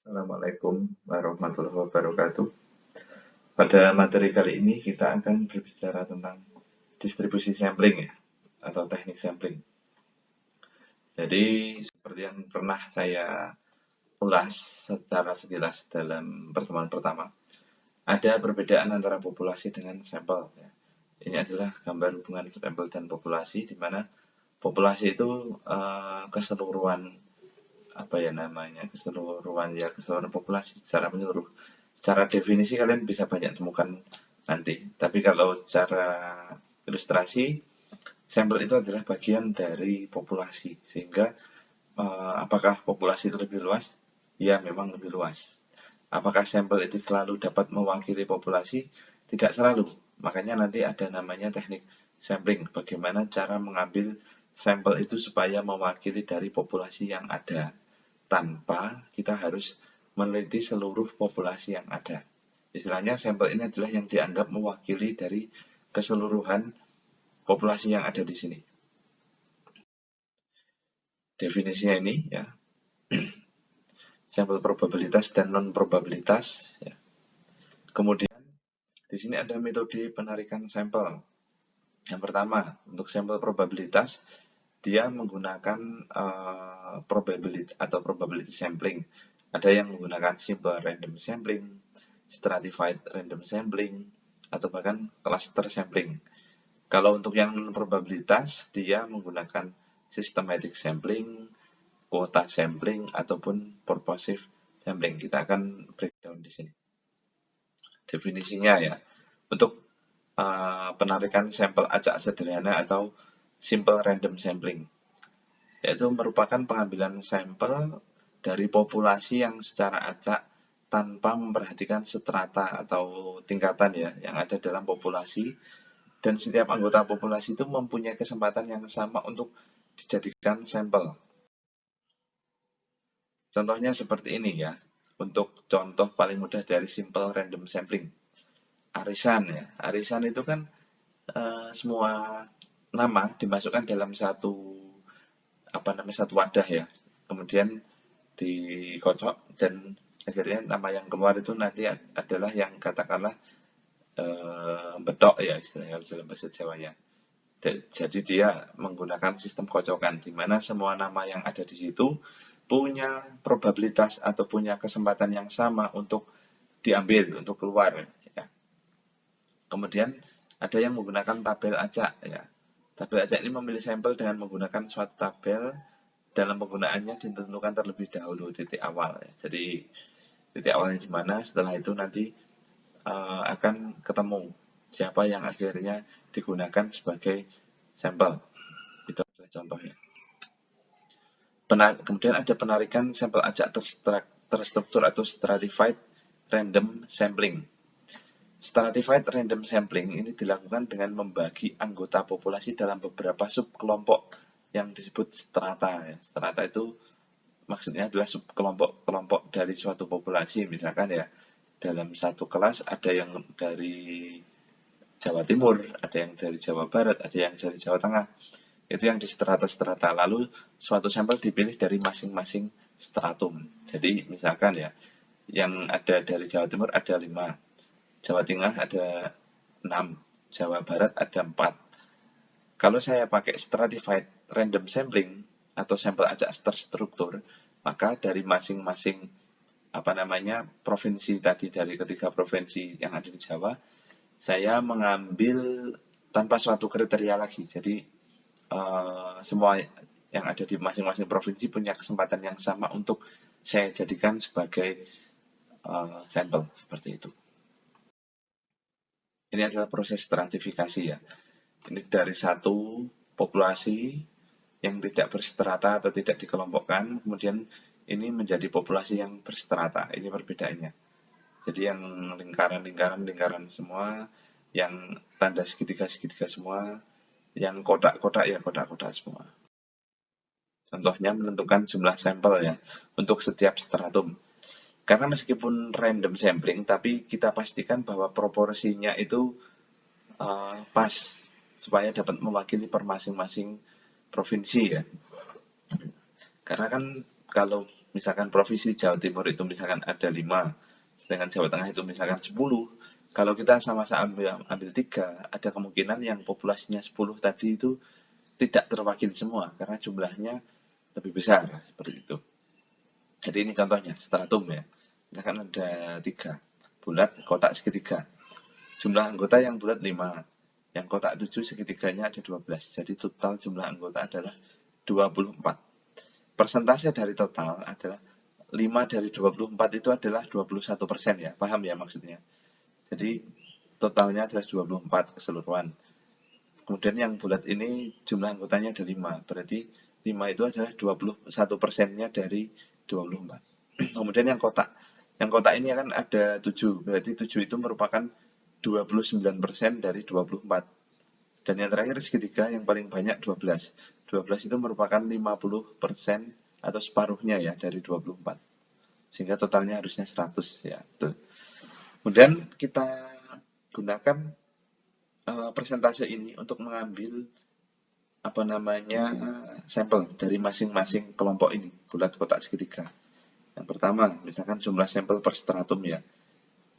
Assalamualaikum warahmatullahi wabarakatuh. Pada materi kali ini kita akan berbicara tentang distribusi sampling ya, atau teknik sampling. Jadi seperti yang pernah saya ulas secara sekilas dalam pertemuan pertama, ada perbedaan antara populasi dengan sampel. Ya. Ini adalah gambar hubungan sampel dan populasi, di mana populasi itu keseluruhan keseluruhan populasi secara menyeluruh. Secara definisi kalian bisa banyak temukan nanti. Tapi kalau secara ilustrasi, sampel itu adalah bagian dari populasi. Sehingga apakah populasi itu lebih luas? Ya, memang lebih luas. Apakah sampel itu selalu dapat mewakili populasi? Tidak selalu. Makanya nanti ada namanya teknik sampling. Bagaimana cara mengambil sampel itu supaya mewakili dari populasi yang ada, tanpa kita harus meneliti seluruh populasi yang ada. Istilahnya sampel ini adalah yang dianggap mewakili dari keseluruhan populasi yang ada di sini. Definisinya ini ya, sampel probabilitas dan non probabilitas ya. Kemudian di sini ada metode penarikan sampel. Yang pertama, untuk sampel probabilitas, dia menggunakan probability sampling. Ada yang menggunakan simple random sampling, stratified random sampling, atau bahkan cluster sampling. Kalau untuk yang probabilitas, dia menggunakan systematic sampling, quota sampling, ataupun purposive sampling. Kita akan breakdown di sini. Definisinya ya, untuk penarikan sampel acak sederhana atau simple random sampling, yaitu merupakan pengambilan sampel dari populasi yang secara acak tanpa memperhatikan strata atau tingkatan ya yang ada dalam populasi, dan setiap anggota populasi itu mempunyai kesempatan yang sama untuk dijadikan sampel. Contohnya seperti ini ya, untuk contoh paling mudah dari simple random sampling. Arisan ya, arisan itu kan semua nama dimasukkan dalam satu wadah ya, kemudian dikocok dan akhirnya nama yang keluar itu nanti adalah yang katakanlah bedok ya istilahnya dalam bahasa Jawanya. Jadi dia menggunakan sistem kocokan di mana semua nama yang ada di situ punya probabilitas atau punya kesempatan yang sama untuk diambil, untuk keluar ya. Kemudian ada yang menggunakan tabel acak ya. Tabel acak ini memilih sampel dengan menggunakan suatu tabel. Dalam penggunaannya ditentukan terlebih dahulu titik awal ya. Jadi titik awalnya di mana, setelah itu nanti akan ketemu siapa yang akhirnya digunakan sebagai sampel. Itu adalah contohnya. Kemudian ada penarikan sampel acak terstruktur atau stratified random sampling. Stratified random sampling ini dilakukan dengan membagi anggota populasi dalam beberapa subkelompok yang disebut strata. Strata itu maksudnya adalah subkelompok-kelompok dari suatu populasi. Misalkan ya, dalam satu kelas ada yang dari Jawa Timur, ada yang dari Jawa Barat, ada yang dari Jawa Tengah. Itu yang di strata-strata. Lalu suatu sampel dipilih dari masing-masing stratum. Jadi misalkan ya, yang ada dari Jawa Timur ada 5, Jawa Tengah ada 6, Jawa Barat ada 4. Kalau saya pakai stratified random sampling atau sampel acak terstruktur, maka dari masing-masing provinsi tadi, dari ketiga provinsi yang ada di Jawa, saya mengambil tanpa suatu kriteria lagi. Jadi semua yang ada di masing-masing provinsi punya kesempatan yang sama untuk saya jadikan sebagai sampel seperti itu. Ini adalah proses stratifikasi ya. Ini dari satu populasi yang tidak berstrata atau tidak dikelompokkan, kemudian ini menjadi populasi yang berstrata. Ini perbedaannya. Jadi yang lingkaran semua, yang tanda segitiga semua, yang kotak-kotak ya kotak-kotak semua. Contohnya menentukan jumlah sampel ya untuk setiap stratum. Karena meskipun random sampling, tapi kita pastikan bahwa proporsinya itu pas supaya dapat mewakili per masing-masing provinsi ya. Karena kan kalau misalkan Provinsi Jawa Timur itu misalkan ada 5, sedangkan Jawa Tengah itu misalkan 10, kalau kita sama-sama ambil 3, ada kemungkinan yang populasinya 10 tadi itu tidak terwakili semua, karena jumlahnya lebih besar, seperti itu. Jadi ini contohnya, stratum ya. Misalkan ada 3, bulat, kotak segitiga. Jumlah anggota yang bulat 5, yang kotak 7 segitiganya ada 12. Jadi total jumlah anggota adalah 24. Persentase dari total adalah 5 dari 24 itu adalah 21% ya. Paham ya maksudnya? Jadi totalnya adalah 24 keseluruhan. Kemudian yang bulat ini jumlah anggotanya ada 5. Berarti 5 itu adalah 21%-nya dari 24. Kemudian yang kotak. Yang kotak ini akan ada 7. Berarti 7 itu merupakan 29% dari 24. Dan yang terakhir segitiga yang paling banyak 12. 12 itu merupakan 50% atau separuhnya ya dari 24. Sehingga totalnya harusnya 100 ya. Betul. Kemudian kita gunakan persentase ini untuk mengambil sampel dari masing-masing kelompok ini, bulat, kotak, segitiga. Yang pertama, misalkan jumlah sampel per stratum ya.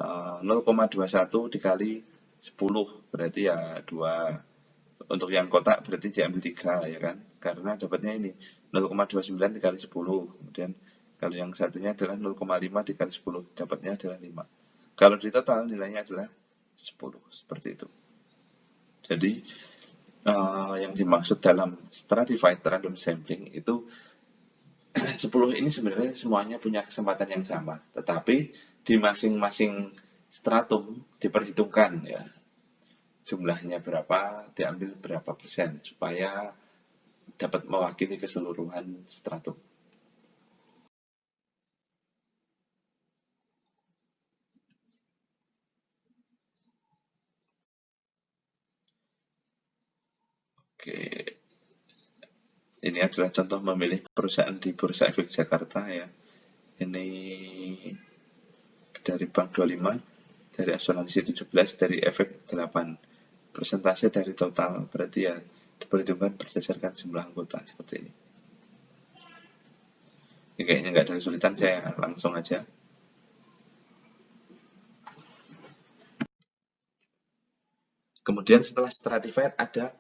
0,21 dikali 10 berarti ya 2. Untuk yang kotak berarti diambil 3 ya kan, karena dapatnya ini 0,29 dikali 10. Kemudian kalau yang satunya adalah 0,5 dikali 10, dapatnya adalah 5. Kalau di total nilainya adalah 10, seperti itu. Jadi yang dimaksud dalam stratified random sampling itu 10 ini sebenarnya semuanya punya kesempatan yang sama, tetapi di masing-masing stratum diperhitungkan ya jumlahnya berapa, diambil berapa persen supaya dapat mewakili keseluruhan stratum. Oke, ini adalah contoh memilih perusahaan di Bursa Efek Jakarta ya. Ini dari Bank 25, dari asuransi 17, dari efek 8. Persentase dari total berarti ya diperhitungkan berdasarkan jumlah anggota seperti ini. Ini kayaknya nggak ada kesulitan, saya langsung aja. Kemudian setelah stratified ada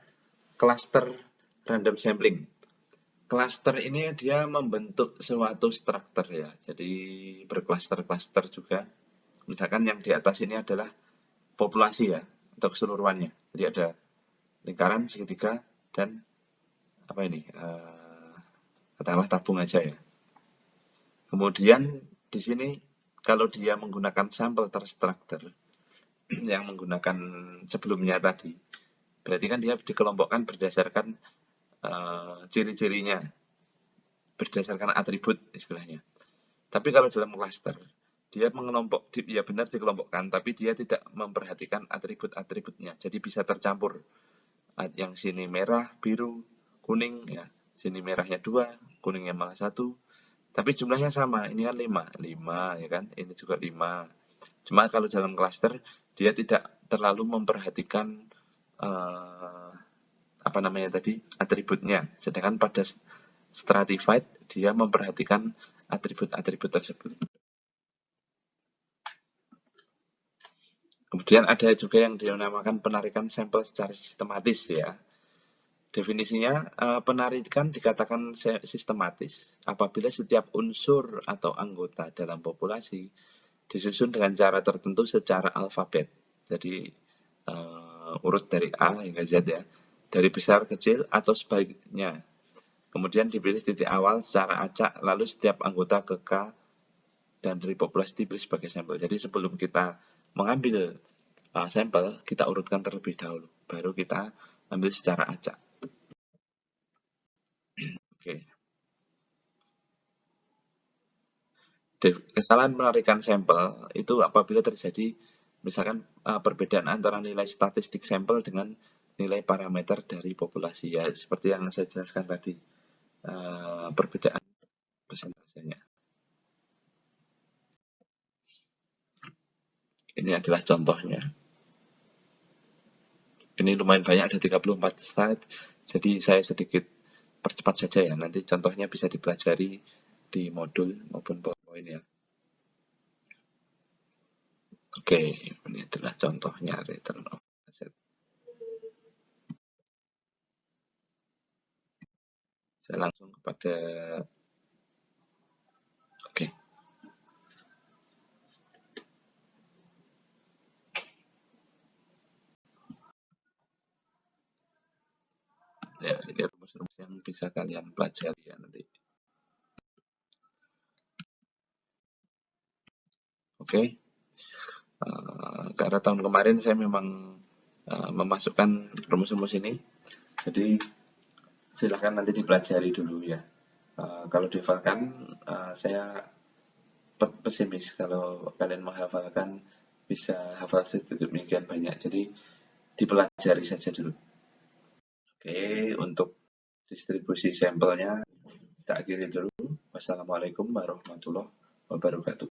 cluster random sampling. Cluster ini dia membentuk suatu struktur ya, jadi berklaster-klaster juga. Misalkan yang di atas ini adalah populasi ya, atau keseluruhannya. Jadi ada lingkaran, segitiga, dan apa ini? Katakanlah tabung aja ya. Kemudian di sini kalau dia menggunakan sampel terstruktur yang menggunakan sebelumnya tadi, berarti kan dia dikelompokkan berdasarkan ciri-cirinya, berdasarkan atribut istilahnya. Tapi kalau dalam cluster, dia mengelompok, ya benar dikelompokkan, tapi dia tidak memperhatikan atribut-atributnya. Jadi bisa tercampur. Yang sini merah, biru, kuning, ya. Sini merahnya 2, kuningnya malah 1. Tapi jumlahnya sama, ini kan 5 ya kan, ini juga 5. Cuma kalau dalam cluster, dia tidak terlalu memperhatikan atributnya. Sedangkan pada stratified, dia memperhatikan atribut-atribut tersebut. Kemudian ada juga yang dinamakan penarikan sampel secara sistematis ya. Definisinya, penarikan dikatakan sistematis apabila setiap unsur atau anggota dalam populasi disusun dengan cara tertentu secara alfabet. Jadi urut dari A hingga Z ya, dari besar kecil atau sebaliknya. Kemudian dipilih titik awal secara acak, lalu setiap anggota ke K dan dari populasi dipilih sebagai sampel. Jadi sebelum kita mengambil sampel, kita urutkan terlebih dahulu, baru kita ambil secara acak. Oke. Kesalahan penarikan sampel itu apabila terjadi misalkan perbedaan antara nilai statistik sampel dengan nilai parameter dari populasi ya, seperti yang saya jelaskan tadi, perbedaan persentasenya. Ini adalah contohnya. Ini lumayan banyak, ada 34 slide, jadi saya sedikit percepat saja ya, nanti contohnya bisa dipelajari di modul maupun PowerPoint ya. Oke, ini adalah contohnya return of asset. Saya langsung kepada oke. Ya, ini rumus-rumus yang bisa kalian pelajari ya nanti. Oke. Karena tahun kemarin saya memang memasukkan rumus-rumus ini, jadi silahkan nanti dipelajari dulu ya. Kalau dihafalkan, saya pesimis kalau kalian menghafalkan bisa hafal sedemikian banyak, jadi dipelajari saja dulu. Oke, untuk distribusi sampelnya kita akhiri dulu. Wassalamualaikum warahmatullahi wabarakatuh.